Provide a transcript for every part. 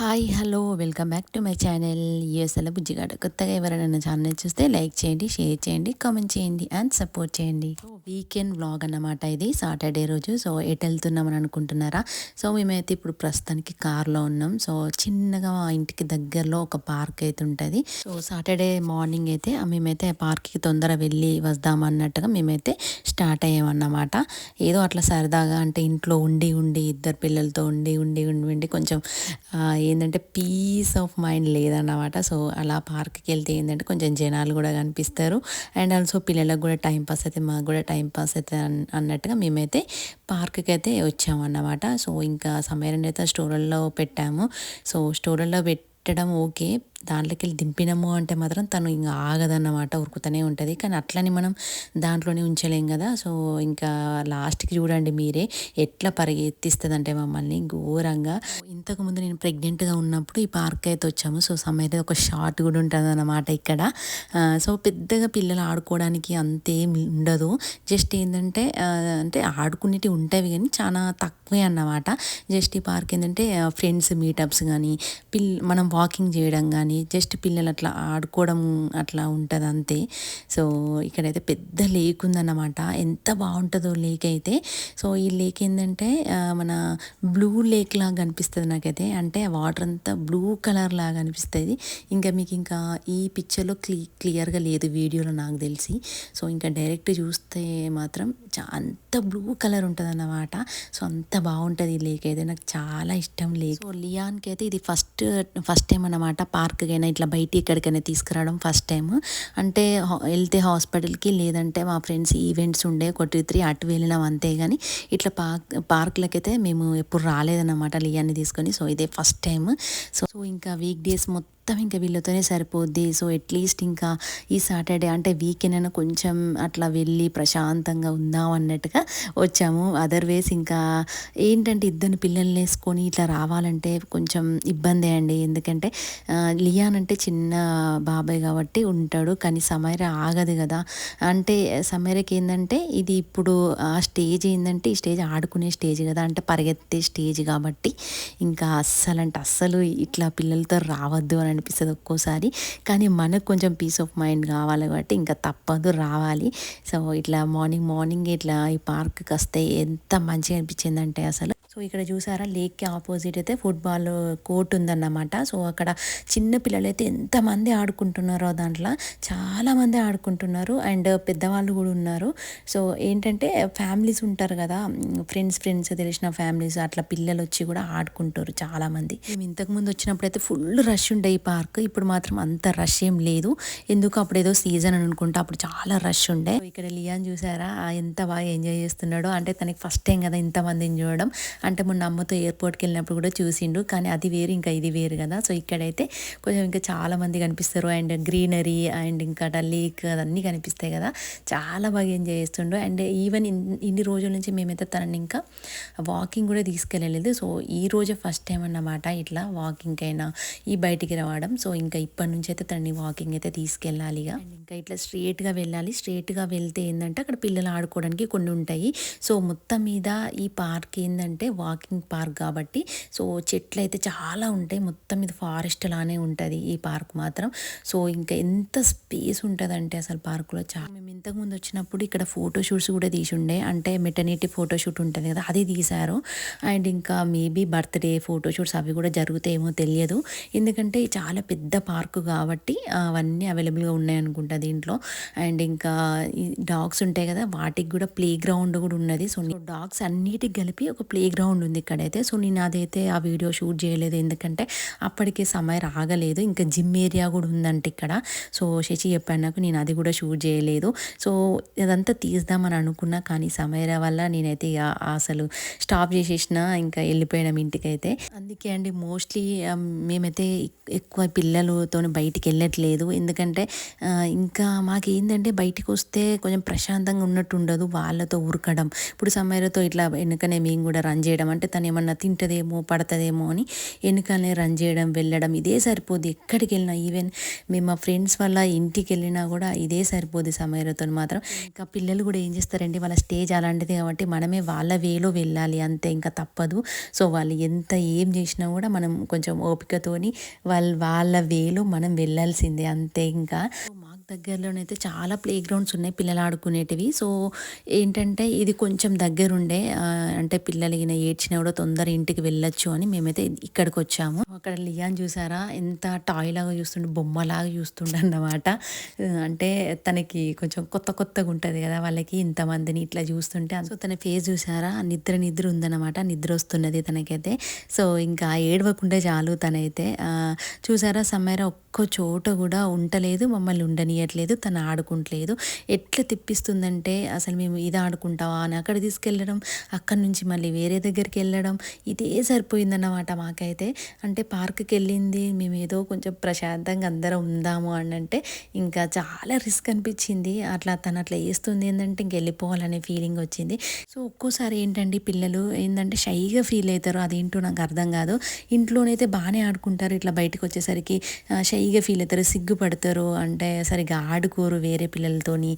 Hi hello welcome back to my channel USL Bujjigadu. కొత్తగా ఎవరైనా నా ఛానల్ చూస్తే లైక్ చేయండి, షేర్ చేయండి, కామెంట్ చేయండి అండ్ సపోర్ట్ చేయండి. సో వీకెండ్ వ్లాగ్ అన్నమాట ఇది. సాటర్డే రోజు. సో ఎటు వెళ్తున్నామని అనుకుంటున్నారా? సో మేమైతే ఇప్పుడు ప్రస్తుతానికి కార్లో ఉన్నాం. సో చిన్నగా మా ఇంటికి దగ్గరలో ఒక పార్క్ అయితే ఉంటుంది. సో సాటర్డే మార్నింగ్ అయితే మేమైతే పార్క్కి తొందర వెళ్ళి వద్దామన్నట్టుగా మేమైతే స్టార్ట్ అయ్యామన్నమాట. ఏదో అట్లా సరదాగా, అంటే ఇంట్లో ఉండి ఉండి ఇద్దరు పిల్లలతో ఉండి ఉండి ఉండి ఉండి కొంచెం ఏంటంటే పీస్ ఆఫ్ మైండ్ లేదన్నమాట. సో అలా పార్క్కి వెళ్తే ఏంటంటే కొంచెం జనాలు కూడా కనిపిస్తారు అండ్ ఆల్సో పిల్లలకు కూడా టైం పాస్ అయితే, మాకు కూడా టైం పాస్ అయితే అన్నట్టుగా మేమైతే పార్క్కి అయితే వచ్చామన్నమాట. సో ఇంకా సమయాన్ని అయితే స్టోర్లలో పెట్టాము. సో స్టోర్లలో పెట్టడం ఓకే, దాంట్లోకి వెళ్ళి దింపినాము అంటే మాత్రం తను ఇంకా ఆగదన్నమాట, ఉరుకుతూనే ఉంటుంది. కానీ అట్లని మనం దాంట్లోనే ఉంచలేం కదా. సో ఇంకా లాస్ట్కి చూడండి మీరే ఎట్లా పరిగెత్తిస్తుంది అంటే మమ్మల్ని ఘోరంగా. ఇంతకుముందు నేను ప్రెగ్నెంట్గా ఉన్నప్పుడు ఈ పార్క్ అయితే వచ్చాము. సో అయితే ఒక షార్ట్ కూడా ఉంటుంది అన్నమాట ఇక్కడ. సో పెద్దగా పిల్లలు ఆడుకోవడానికి అంతేం ఉండదు. జస్ట్ ఏంటంటే అంటే ఆడుకునేటివి ఉంటాయి కానీ చాలా తక్కువే అన్నమాట. జస్ట్ ఈ పార్క్ ఏంటంటే ఫ్రెండ్స్ మీటప్స్ కానీ మనం వాకింగ్ చేయడం కానీ జస్ట్ పిల్లలు అట్లా ఆడుకోవడం అట్లా ఉంటుంది అంతే. సో ఇక్కడైతే పెద్ద లేక్ ఉందన్నమాట. ఎంత బాగుంటుందో లేక్ అయితే. సో ఈ లేక్ ఏంటంటే మన బ్లూ లేక్ లాగా కనిపిస్తుంది నాకైతే. అంటే వాటర్ అంతా బ్లూ కలర్ లాగా అనిపిస్తుంది. ఇంకా మీకు ఇంకా ఈ పిక్చర్లో క్లియర్గా లేదు వీడియోలో నాకు తెలిసి. సో ఇంకా డైరెక్ట్ చూస్తే మాత్రం అంత బ్లూ కలర్ ఉంటుంది అన్నమాట. సో అంత బాగుంటుంది ఈ లేక్ అయితే. నాకు చాలా ఇష్టం లేక్. సో లియాన్కి అయితే ఇది ఫస్ట్ టైం అన్నమాట పార్క్కైనా ఇట్లా బయట ఎక్కడికైనా తీసుకురావడం ఫస్ట్ టైం. అంటే వెళ్తే హాస్పిటల్కి, లేదంటే మా ఫ్రెండ్స్ ఈవెంట్స్ ఉండే ఒకటి 3 అటు వెళ్ళినాం అంతే. కానీ ఇట్లా పార్క్లకైతే మేము ఎప్పుడు రాలేదన్నమాట లియాన్ని తీసుకొని. సో ఇదే ఫస్ట్ టైం. సో ఇంకా వీక్ డేస్ మొత్తం ఇంకా వీళ్ళతోనే సరిపోద్ది. సో అట్లీస్ట్ ఇంకా ఈ సాటర్డే అంటే వీకెండ్ అయినా కొంచెం అట్లా వెళ్ళి ప్రశాంతంగా ఉందాం అన్నట్టుగా వచ్చాము. అదర్వేస్ ఇంకా ఏంటంటే ఇద్దరు పిల్లల్ని వేసుకొని ఇట్లా రావాలంటే కొంచెం ఇబ్బంది అండి. ఎందుకంటే లియాన్ అంటే చిన్న బాబాయ్ కాబట్టి ఉంటాడు, కానీ సమైర ఆగదు కదా. అంటే సమైరకి ఏంటంటే ఇది ఇప్పుడు ఆ స్టేజ్ ఏంటంటే ఈ స్టేజ్ ఆడుకునే స్టేజ్ కదా, అంటే పరిగెత్తే స్టేజ్ కాబట్టి ఇంకా అస్సలు అంటే అస్సలు ఇట్లా పిల్లలతో రావద్దు అని అనిపిస్తుంది ఒక్కోసారి. కానీ మనకు కొంచెం పీస్ ఆఫ్ మైండ్ కావాలి కాబట్టి ఇంకా తప్పదు రావాలి. సో ఇట్లా మార్నింగ్ ఇట్లా ఈ పార్క్కి వస్తే ఎంత మంచిగా అనిపించిందంటే అసలు. సో ఇక్కడ చూసారా లేక్కి ఆపోజిట్ అయితే ఫుట్బాల్ కోర్ట్ ఉందన్నమాట. సో అక్కడ చిన్న పిల్లలు అయితే ఎంతమంది ఆడుకుంటున్నారో దాంట్లో చాలామంది ఆడుకుంటున్నారు అండ్ పెద్దవాళ్ళు కూడా ఉన్నారు. సో ఏంటంటే ఫ్యామిలీస్ ఉంటారు కదా, ఫ్రెండ్స్ తెలిసిన ఫ్యామిలీస్ అట్లా పిల్లలు వచ్చి కూడా ఆడుకుంటారు చాలామంది. మేము ఇంతకుముందు వచ్చినప్పుడు అయితే ఫుల్ రష్ ఉండే ఈ పార్క్. ఇప్పుడు మాత్రం అంత రష్ ఏం లేదు. ఎందుకు అప్పుడు ఏదో సీజన్ అని అనుకుంటా, అప్పుడు చాలా రష్ ఉండే. ఇక్కడ లియాన్ చూసారా ఎంత బాగా ఎంజాయ్ చేస్తున్నాడో. అంటే తనకి ఫస్ట్ టైం కదా ఇంతమందిని చూడడం. అంటే మొన్న అమ్మతో ఎయిర్పోర్ట్కి వెళ్ళినప్పుడు కూడా చూసిండు, కానీ అది వేరు ఇంకా ఇది వేరు కదా. సో ఇక్కడైతే కొంచెం ఇంకా చాలా మంది కనిపిస్తారు అండ్ గ్రీనరీ అండ్ ఇంకా లేక్ అన్నీ కనిపిస్తాయి కదా. చాలా బాగా ఎంజాయ్ చేస్తుండు. అండ్ ఈవెన్ ఇన్ని రోజుల నుంచి మేమైతే తనని ఇంకా వాకింగ్ కూడా తీసుకెళ్ళలేదు. సో ఈ రోజే ఫస్ట్ టైం అన్నమాట ఇట్లా వాకింగ్ అయినా ఈ బయటికి రావడం. సో ఇంకా ఇప్పటి నుంచి అయితే తనని వాకింగ్ అయితే తీసుకెళ్ళాలి. అండ్ ఇంకా ఇట్లా స్ట్రేట్గా వెళ్ళాలి. స్ట్రేట్గా వెళ్తే ఏంటంటే అక్కడ పిల్లలు ఆడుకోవడానికి కొన్ని ఉంటాయి. సో మొత్తం మీద ఈ పార్క్ ఏంటంటే వాకింగ్ పార్క్ కాబట్టి సో చెట్లు అయితే చాలా ఉంటాయి. మొత్తం మీద ఫారెస్ట్ లానే ఉంటుంది ఈ పార్క్ మాత్రం. సో ఇంకా ఎంత స్పేస్ ఉంటుందంటే అసలు పార్కులో మేము ఇంతకుముందు వచ్చినప్పుడు ఇక్కడ ఫోటోషూట్స్ కూడా తీసి ఉండే. అంటే మెటర్నిటీ ఫోటోషూట్ ఉంటుంది కదా, అది తీశారు. అండ్ ఇంకా మేబీ బర్త్డే ఫోటోషూట్స్ అవి కూడా జరుగుతాయేమో తెలియదు. ఎందుకంటే చాలా పెద్ద పార్క్ కాబట్టి అవన్నీ అవైలబుల్గా ఉన్నాయి అనుకుంటా దీంట్లో. అండ్ ఇంకా ఈ డాగ్స్ ఉంటాయి కదా, వాటికి కూడా ప్లే గ్రౌండ్ కూడా ఉన్నది. సో డాగ్స్ అన్నిటికి కలిపి ఒక ప్లే గ్రౌండ్ ఉంది ఇక్కడైతే. సో నేను అదైతే ఆ వీడియో షూట్ చేయలేదు, ఎందుకంటే అప్పటికే సమయం రాగలేదు. ఇంకా జిమ్ ఏరియా కూడా ఉందంటే ఇక్కడ. సో శశి చెప్పాను నాకు, నేను అది కూడా షూట్ చేయలేదు. సో ఇదంతా తీద్దామని అనుకున్నా, కానీ సమయం వల్ల నేనైతే అసలు స్టాప్ చేసేసిన, ఇంకా వెళ్ళిపోయినాం ఇంటికైతే. అందుకే అండి మోస్ట్లీ మేమైతే ఎక్కువ పిల్లలతో బయటికి వెళ్ళట్లేదు. ఎందుకంటే ఇంకా మాకేంటంటే బయటికి వస్తే కొంచెం ప్రశాంతంగా ఉన్నట్టు ఉండదు వాళ్ళతో ఉరకడం. ఇప్పుడు సమయంతో ఇట్లా వెనుకనే మేము కూడా రన్ చేయడం, అంటే తను ఏమన్నా తింటదేమో పడతదేమో అని వెనకాలనే రన్ చేయడం వెళ్ళడం ఇదే సరిపోద్ది. ఎక్కడికి వెళ్ళినా ఈవెన్ మేము మా ఫ్రెండ్స్ వాళ్ళ ఇంటికి వెళ్ళినా కూడా ఇదే సరిపోద్ది సమీరతో మాత్రం. ఇంకా పిల్లలు కూడా ఏం చేస్తారండి, వాళ్ళ స్టేజ్ అలాంటిది కాబట్టి మనమే వాళ్ళ వేలో వెళ్ళాలి అంతే, ఇంకా తప్పదు. సో వాళ్ళు ఎంత ఏం చేసినా కూడా మనం కొంచెం ఓపికతోని వాళ్ళ వేలో మనం వెళ్ళాల్సిందే అంతే. ఇంకా మాకు దగ్గరలోనైతే చాలా ప్లే గ్రౌండ్స్ ఉన్నాయి పిల్లలు ఆడుకునేటివి. సో ఏంటంటే ఇది కొంచెం దగ్గరుండే, అంటే పిల్లలు ఈయన ఏడ్చినా కూడా తొందర ఇంటికి వెళ్ళొచ్చు అని మేమైతే ఇక్కడికి వచ్చాము. అక్కడ లియాన్ చూసారా ఎంత టాయ్ లాగా చూస్తుండే, బొమ్మలాగా చూస్తుండే అన్నమాట. అంటే తనకి కొంచెం కొత్తగా ఉంటుంది కదా వాళ్ళకి, ఇంతమందిని ఇట్లా చూస్తుంటే. సో తన ఫేస్ చూసారా, నిద్ర ఉందన్నమాట, నిద్ర వస్తున్నది తనకైతే. సో ఇంకా ఏడవకుంటే చాలు తనైతే. చూసారా సమైరా ఒక్క చోట కూడా ఉండలేదు, మమ్మల్ని ఉండనియట్లేదు, తను ఆడుకుంటలేదు. ఎట్లా తిప్పిస్తుందంటే అసలు మేము ఇది ఆడుకుంటావా అని అక్కడ తీసుకెళ్ళడం, అక్కడి నుంచి మళ్ళీ వేరే దగ్గరికి వెళ్ళడం, ఇదే సరిపోయిందన్నమాట మాకైతే. అంటే పార్క్కి వెళ్ళింది మేము ఏదో కొంచెం ప్రశాంతంగా అందరం ఉందాము అని అంటే ఇంకా చాలా రిస్క్ అనిపించింది. అట్లా తను అట్లా వేస్తుంది ఏంటంటే ఇంక వెళ్ళిపోవాలనే ఫీలింగ్ వచ్చింది. సో ఒక్కోసారి ఏంటంటే పిల్లలు ఏంటంటే షైగా ఫీల్ అవుతారు, అదేంటో నాకు అర్థం కాదు. ఇంట్లోనైతే బాగానే ఆడుకుంటారు, ఇట్లా బయటకు వచ్చేసరికి షైగా ఫీల్ అవుతారు, సిగ్గుపడతారు, అంటే సరిగా ఆడుకోరు వేరే పిల్లలతోని,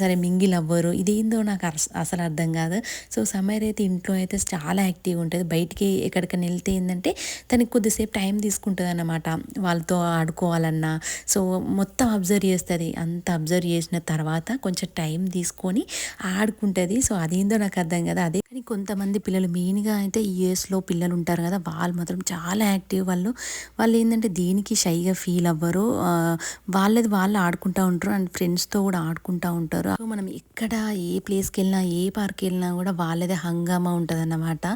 సరే మింగిల్ అవ్వరు. ఇదేందో నాకు అసలు అర్థం కాదు. సో సమీర అయితే ఇంట్లో అయితే చాలా యాక్టివ్గా ఉంటుంది, బయటికి ఎక్కడికైనా వెళ్తే ఏంటంటే తనకి కొద్దిసేపు టైం తీసుకుంటుంది అన్నమాట వాళ్ళతో ఆడుకోవాలన్నా. సో మొత్తం అబ్జర్వ్ చేస్తుంది, అంత అబ్జర్వ్ చేసిన తర్వాత కొంచెం టైం తీసుకొని ఆడుకుంటుంది. సో అదేందో నాకు అర్థం కదా. అదే కానీ కొంతమంది పిల్లలు మెయిన్గా అయితే ఈ ఏజ్లో పిల్లలు ఉంటారు కదా, వాళ్ళు మాత్రం చాలా యాక్టివ్. వాళ్ళు ఏంటంటే దేనికి షైగా ఫీల్ అవ్వరు, వాళ్ళది వాళ్ళు ఆడుకుంటూ ఉంటారు అండ్ ఫ్రెండ్స్తో కూడా ఆడుకుంటూ ఉంటారు. సో మనం ఎక్కడ ఏ ప్లేస్కి వెళ్ళినా ఏ పార్క్కి వెళ్ళినా కూడా వాళ్ళదే హంగామా ఉంటుంది అన్నమాట.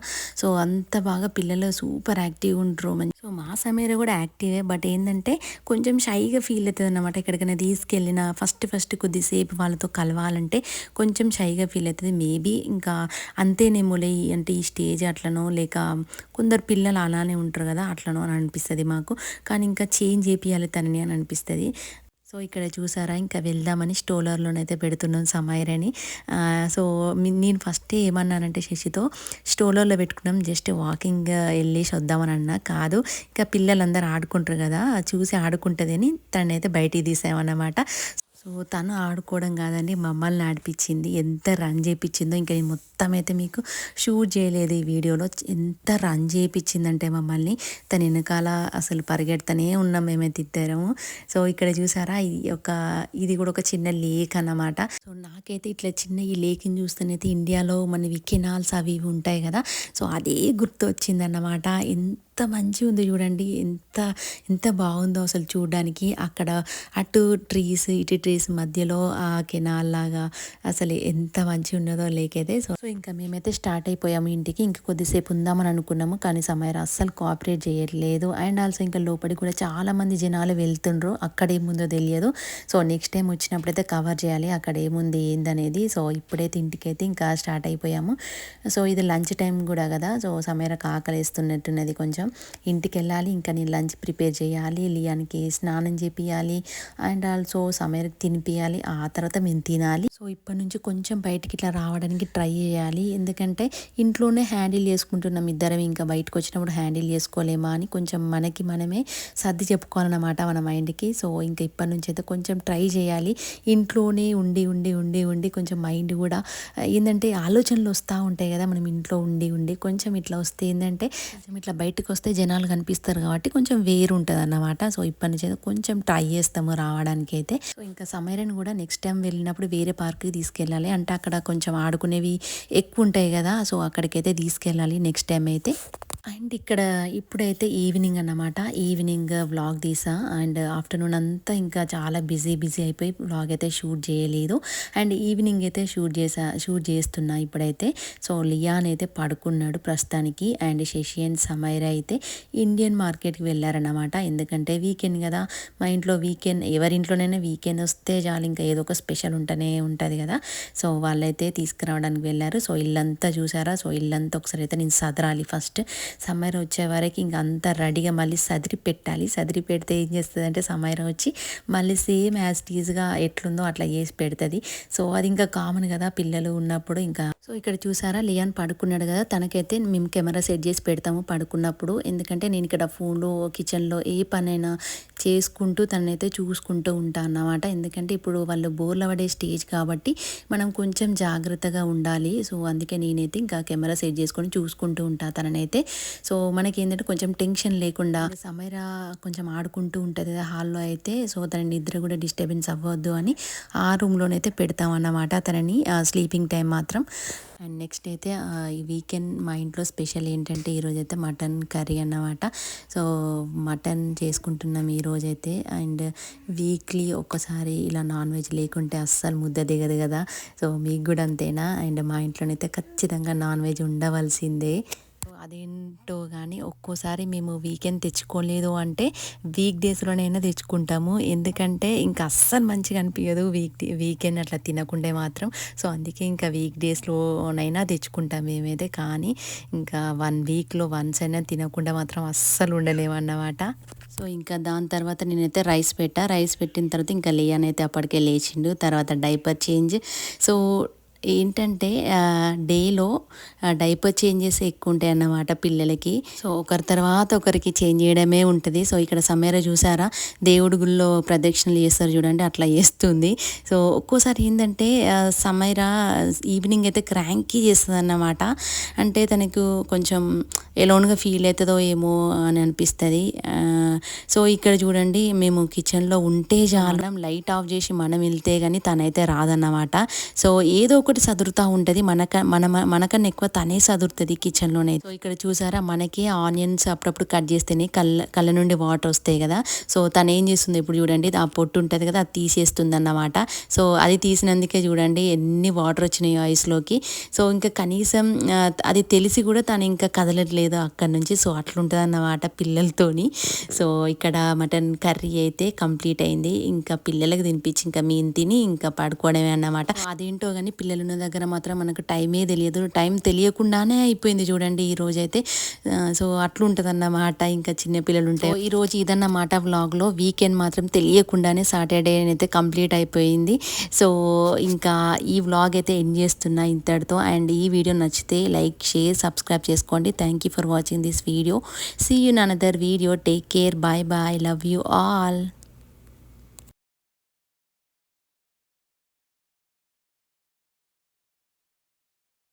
సో అంత బాగా పిల్లలు సూపర్ యాక్టివ్ ఉంటారు. సో మా సమీర కూడా యాక్టివే, బట్ ఏంటంటే కొంచెం షైగా ఫీల్ అవుతుంది అన్నమాట. ఎక్కడికైనా తీసుకెళ్ళినా ఫస్ట్ కొద్దిసేపు వాళ్ళతో కలవాలంటే కొంచెం షైగా ఫీల్ అవుతుంది. మేబీ ఇంకా అంతేనేమోలే, అంటే ఈ స్టేజ్ అట్లనో లేక కొందరు పిల్లలు అలానే ఉంటారు కదా అట్లనో అని అనిపిస్తుంది మాకు. కానీ ఇంకా చేంజ్ చేపియాలి తనని అని అనిపిస్తుంది. సో ఇక్కడ చూసారా ఇంకా వెళ్దామని స్టోలర్లోనైతే పెడుతున్నాం సమీరని. సో నేను ఫస్ట్ ఏమన్నానంటే శశితో స్టోలర్లో పెట్టుకున్నాం, జస్ట్ వాకింగ్ వెళ్ళేసి వద్దామని అన్నా. కాదు ఇంకా పిల్లలందరూ ఆడుకుంటారు కదా చూసి ఆడుకుంటుంది అని తనైతే బయటికి తీసామన్నమాట. సో తను ఆడుకోవడం కాదండి, మమ్మల్ని ఆడిపించింది, ఎంత రన్ చేయించిందో. ఇంకా నేను మొత్తం అయితే మీకు షూట్ చేయలేదు ఈ వీడియోలో. ఎంత రన్ చేయించిందంటే మమ్మల్ని, తన వెనకాల అసలు పరిగెడుతూనే ఉన్నాం మేమైతే ఇద్దరము. సో ఇక్కడ చూసారా ఇది కూడా ఒక చిన్న లేక్ అన్నమాట. సో నాకైతే ఇట్లా చిన్న ఈ లేక్ని చూస్తేనైతే ఇండియాలో మనవి కెనాల్స్ అవి ఇవి ఉంటాయి కదా, సో అదే గుర్తు వచ్చిందన్నమాట. ఎంత మంచిగా ఉంది చూడండి, ఎంత బాగుందో అసలు చూడడానికి. అక్కడ అటు ట్రీస్ ఇటు ట్రీస్ మధ్యలో ఆ కెనాల్ లాగా అసలు ఎంత మంచిగా ఉన్నదో లేక్ అయితే. సో ఇంకా మేమైతే స్టార్ట్ అయిపోయాము ఇంటికి. ఇంకా కొద్దిసేపు ఉందామని అనుకున్నాము కానీ సమీర అస్సలు కోఆపరేట్ చేయట్లేదు. అండ్ ఆల్సో ఇంకా లోపలికి కూడా చాలా మంది జనాలు వెళ్తుండ్రు, అక్కడ ఏముందో తెలియదు. సో నెక్స్ట్ టైం వచ్చినప్పుడైతే కవర్ చేయాలి అక్కడ ఏముంది ఏందనేది. సో ఇప్పుడైతే ఇంటికైతే ఇంకా స్టార్ట్ అయిపోయాము. సో ఇది లంచ్ టైం కూడా కదా, సో సమీరకు ఆకలిస్తున్నట్టున్నది కొంచెం. ఇంటికి వెళ్ళాలి, ఇంకా నేను లంచ్ ప్రిపేర్ చేయాలి, లియానికి స్నానం చేపియాలి, అండ్ ఆల్సో సమీరకు తినిపియాలి, ఆ తర్వాత మేము తినాలి. సో ఇప్పటి నుంచి కొంచెం బయటికి ఇట్లా రావడానికి ట్రై చేయాలి, ఎందుకంటే ఇంట్లోనే హ్యాండిల్ చేసుకుంటున్నాం ఇద్దరం, ఇంకా బయటకు వచ్చినప్పుడు హ్యాండిల్ చేసుకోలేమా అని కొంచెం మనకి మనమే సర్ది చెప్పుకోవాలన్నమాట మన మైండ్కి. సో ఇంకా ఇప్పటి నుంచి అయితే కొంచెం ట్రై చేయాలి. ఇంట్లోనే ఉండి ఉండి ఉండి ఉండి కొంచెం మైండ్ కూడా ఏంటంటే ఆలోచనలు వస్తూ ఉంటాయి కదా, మనం ఇంట్లో ఉండి ఉండి కొంచెం ఇట్లా వస్తే ఏంటంటే కొంచెం ఇట్లా బయటకు వస్తే జనాలు కనిపిస్తారు కాబట్టి కొంచెం వేరు ఉంటుంది అన్నమాట. సో ఇప్పటి నుంచి అయితే కొంచెం ట్రై చేస్తాము రావడానికి అయితే. సో ఇంకా సమీరని కూడా నెక్స్ట్ టైం వెళ్ళినప్పుడు వేరే పార్క్కి తీసుకెళ్ళాలి, అంటే అక్కడ కొంచెం ఆడుకునేవి ఎక్కువ ఉంటాయి కదా, సో అక్కడికైతే తీసుకెళ్ళాలి నెక్స్ట్ టైం అయితే. అండ్ ఇక్కడ ఇప్పుడైతే ఈవినింగ్ అన్నమాట, ఈవినింగ్ వ్లాగ్ తీసా. అండ్ ఆఫ్టర్నూన్ అంతా ఇంకా చాలా బిజీ అయిపోయి వ్లాగ్ అయితే షూట్ చేయలేదు. అండ్ ఈవినింగ్ అయితే షూట్ చేస్తున్నా ఇప్పుడైతే. సో లియాన్ అయితే పడుకున్నాడు ప్రస్తుతానికి. అండ్ శశి అండ్ సమీర అయితే ఇండియన్ మార్కెట్కి వెళ్ళారన్నమాట, ఎందుకంటే వీకెండ్ కదా, మా ఇంట్లో వీకెండ్ ఎవరింట్లోనైనా వీకెండ్ వస్తే చాలు ఇంకా ఏదో ఒక స్పెషల్ ఉంటూనే ఉంటుంది కదా. సో వాళ్ళైతే తీసుకురావడానికి వెళ్ళారు. సో ఇల్లంతా చూసారా, సో ఇల్లంతా ఒకసారి అయితే నేను సదరాలి ఫస్ట్. సమైరా వచ్చే వరకు ఇంక అంతా రెడీగా మళ్ళీ సదిరి పెట్టాలి. సదిరి పెడితే ఏం చేస్తుందంటే సమైరా వచ్చి మళ్ళీ సేమ్ యాజ్ టీజ్గా ఎట్లుందో అట్లా చేసి పెడుతుంది. సో అది ఇంకా కామన్ కదా పిల్లలు ఉన్నప్పుడు. ఇంకా సో ఇక్కడ చూసారా లియాన్ పడుకున్నాడు కదా, తనకైతే మేము కెమెరా సెట్ చేసి పెడతాము పడుకున్నప్పుడు. ఎందుకంటే నేను ఇక్కడ ఫోన్లో కిచెన్లో ఏ పనైనా చేసుకుంటూ తనైతే చూసుకుంటూ ఉంటాను అన్నమాట. ఎందుకంటే ఇప్పుడు వాళ్ళు బోర్ల పడే స్టేజ్ కాబట్టి మనం కొంచెం జాగ్రత్తగా ఉండాలి. సో అందుకే నేనైతే ఇంకా కెమెరా సెట్ చేసుకొని చూసుకుంటూ ఉంటాను తననైతే. సో మనకి ఏంటంటే కొంచెం టెన్షన్ లేకుండా సమైరా కొంచెం ఆడుకుంటూ ఉంటుంది కదా హాల్లో అయితే. సో తన నిద్ర కూడా డిస్టర్బెన్స్ అవ్వద్దు అని ఆ రూమ్లోనైతే పెడతాం అన్నమాట తనని స్లీపింగ్ టైం మాత్రం. అండ్ నెక్స్ట్ అయితే ఈ వీకెండ్ మా ఇంట్లో స్పెషల్ ఏంటంటే ఈరోజైతే మటన్ కర్రీ అన్నమాట. సో మటన్ చేసుకుంటున్నాం ఈరోజైతే. అండ్ వీక్లీ ఒక్కసారి ఇలా నాన్ వెజ్ లేకుంటే అస్సలు ముద్ద దిగదు కదా. సో మీకు కూడా అంతేనా? అండ్ మా ఇంట్లోనైతే ఖచ్చితంగా నాన్ వెజ్ ఉండవలసిందే. అదేంటో కానీ ఒక్కోసారి మేము వీకెండ్ తెచ్చుకోలేదు అంటే వీక్ డేస్లోనైనా తెచ్చుకుంటాము. ఎందుకంటే ఇంకా అస్సలు మంచిగా అనిపించదు వీకెండ్ అట్లా తినకుంటే మాత్రం. సో అందుకే ఇంకా వీక్ డేస్లోనైనా తెచ్చుకుంటాం మేమైతే. కానీ ఇంకా 1 వీక్లో వన్స్ అయినా తినకుండా మాత్రం అస్సలు ఉండలేమన్నమాట. సో ఇంకా దాని తర్వాత నేనైతే రైస్ పెట్టిన తర్వాత ఇంకా లియాన్ అయితే అప్పటికే లేచిండు. తర్వాత డైపర్ చేంజ్. సో ఏంటంటే డేలో డైపర్ చేంజెస్ ఎక్కువ ఉంటాయి అన్నమాట పిల్లలకి. సో ఒకరి తర్వాత ఒకరికి చేంజ్ చేయడమే ఉంటుంది. సో ఇక్కడ సమైరా చూసారా దేవుడి గుళ్ళో ప్రదక్షిణలు చేస్తారు చూడండి, అట్లా చేస్తుంది. సో ఒక్కోసారి ఏంటంటే సమైరా ఈవినింగ్ అయితే క్రాంకీ చేస్తుంది అన్నమాట. అంటే తనకు కొంచెం ఎలోన్గా ఫీల్ అవుతుందో ఏమో అని అనిపిస్తుంది. సో ఇక్కడ చూడండి మేము కిచెన్లో ఉంటే చాలు, లైట్ ఆఫ్ చేసి మనం వెళ్తే కానీ తనైతే రాదన్నమాట. సో ఏదో ఒకటి సదురుతూ ఉంటుంది. మనకన్నా ఎక్కువ తనే సదురుతుంది కిచెన్లోనే. సో ఇక్కడ చూసారా మనకి ఆనియన్స్ అప్పుడప్పుడు కట్ చేస్తేనే కళ్ళ నుండి వాటర్ వస్తాయి కదా. సో తను ఏం చేస్తుంది ఇప్పుడు చూడండి, ఆ పొట్టు ఉంటుంది కదా అది తీసేస్తుంది అన్నమాట. సో అది తీసినందుకే చూడండి ఎన్ని వాటర్ వచ్చినాయి ఐస్లోకి. సో ఇంకా కనీసం అది తెలిసి కూడా తను ఇంకా కదలట్లేదు అక్కడి నుంచి. సో అట్లుంటుంది అన్నమాట పిల్లలతోని. సో ఇక్కడ మటన్ కర్రీ అయితే కంప్లీట్ అయింది. ఇంకా పిల్లలకు తినిపించి ఇంకా మేము తిని ఇంకా పడుకోవడమే అన్నమాట. అదేంటో కానీ పిల్లలు ఉన్న దగ్గర మాత్రం మనకు టైమే తెలియదు. టైం తెలియకుండానే అయిపోయింది చూడండి ఈ రోజైతే. సో అట్లుంటుంది అన్నమాట ఇంకా చిన్నపిల్లలు ఉంటాయి. ఈరోజు ఇదన్నమాట వ్లాగ్లో. వీకెండ్ మాత్రం తెలియకుండానే సాటర్డే అయితే కంప్లీట్ అయిపోయింది. సో ఇంకా ఈ వ్లాగ్ అయితే ఎండ్ చేస్తున్నా ఇంతటితో. అండ్ ఈ వీడియో నచ్చితే లైక్, షేర్, సబ్స్క్రైబ్ చేసుకోండి. Thank you for watching this video. See you in another video. Take care. Bye bye. Love you all.